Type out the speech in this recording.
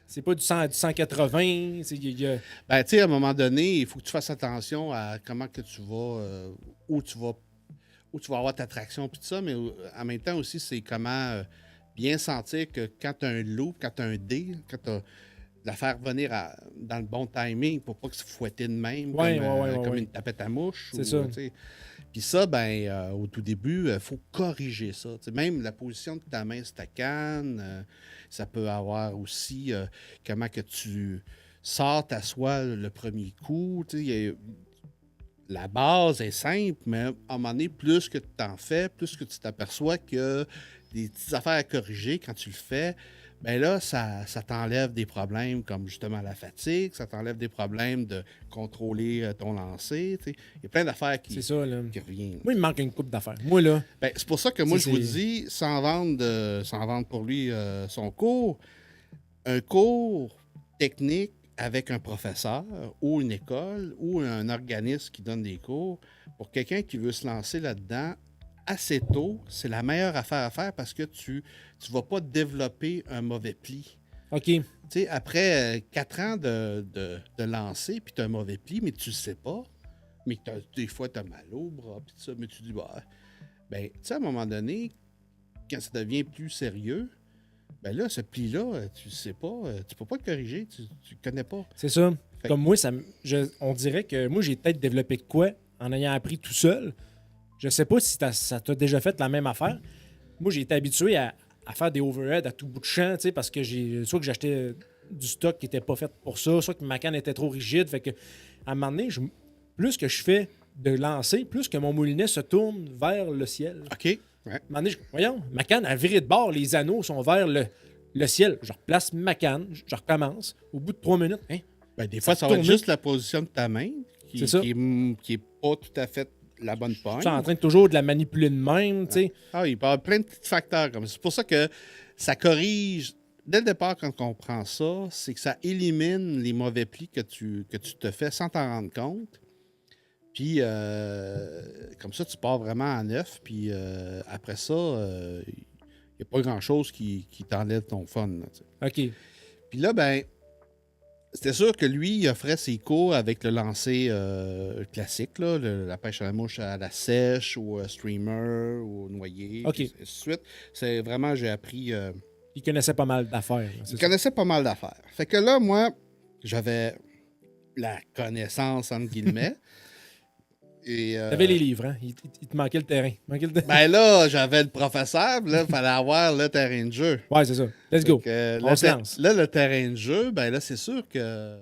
C'est pas du 100 du 180. Ben, tu sais, à un moment donné, il faut que tu fasses attention à comment que tu vas, où tu vas, où tu vas avoir ta traction, puis tout ça, mais en même temps aussi, c'est comment bien sentir que quand tu as un loop, quand tu as un dé, quand tu as la faire venir dans le bon timing pour pas que se fouetter de même comme une tapette à mouche. C'est ça. Puis ça, ben, au tout début, il faut corriger ça. T'sais, même la position de ta main sur ta canne, ça peut avoir aussi comment que tu sors ta soie le premier coup. La base est simple, mais à un moment donné, plus que tu t'en fais, plus que tu t'aperçois que des petites affaires à corriger quand tu le fais, ben là, ça t'enlève des problèmes comme justement la fatigue, ça t'enlève des problèmes de contrôler ton lancer. Il y a plein d'affaires qui reviennent. Moi, il me manque une coupe d'affaires. Moi, là. Ben, c'est pour ça que moi, je vous dis, sans vendre pour lui son cours, un cours technique avec un professeur ou une école ou un organisme qui donne des cours, pour quelqu'un qui veut se lancer là-dedans assez tôt, c'est la meilleure affaire à faire parce que tu ne vas pas développer un mauvais pli. OK. Tu sais, après 4 ans de lancer, puis tu as un mauvais pli, mais tu ne sais pas, mais des fois, tu as mal au bras, puis ça, mais tu dis, bah, ben, tu sais, à un moment donné, quand ça devient plus sérieux, ben là, ce pli-là, tu ne sais pas, tu peux pas le corriger, tu ne connais pas. C'est ça. Comme moi, on dirait que moi, j'ai peut-être développé de quoi en ayant appris tout seul. Je sais pas si ça t'a déjà fait la même affaire. Moi, j'ai été habitué à faire des overheads à tout bout de champ, parce que soit que j'achetais du stock qui n'était pas fait pour ça, soit que ma canne était trop rigide. Fait que, à un moment donné, plus que je fais de lancer, plus que mon moulinet se tourne vers le ciel. OK. Ouais. À un moment donné, voyons, ma canne a viré de bord, les anneaux sont vers le ciel. Je replace ma canne, je recommence. Au bout de 3 minutes, ben, des fois, ça va être juste la position de ta main qui est pas tout à fait la bonne pogne. Tu es en train de toujours de la manipuler de même, tu sais. Ah, il peut y avoir plein de petits facteurs comme ça. C'est pour ça que ça corrige. Dès le départ, quand on prend ça, c'est que ça élimine les mauvais plis que tu te fais sans t'en rendre compte. Puis, comme ça, tu pars vraiment à neuf. Puis, après ça, il n'y a pas grand-chose qui t'enlève ton fun. Là, OK. Puis là, ben, c'était sûr que lui, il offrait ses cours avec le lancer classique, là, la pêche à la mouche à la sèche, ou streamer, ou noyer, OK. et ainsi de suite. C'est vraiment, j'ai appris... il connaissait pas mal d'affaires. Il connaissait pas mal d'affaires. Fait que là, moi, j'avais la connaissance, entre guillemets. T'avais les livres, hein? Il te manquait le terrain. Ben là, j'avais le professeur, là, il fallait avoir le terrain de jeu. Ouais, c'est ça. Let's go. On se lance. Là, le terrain de jeu, ben là, c'est sûr que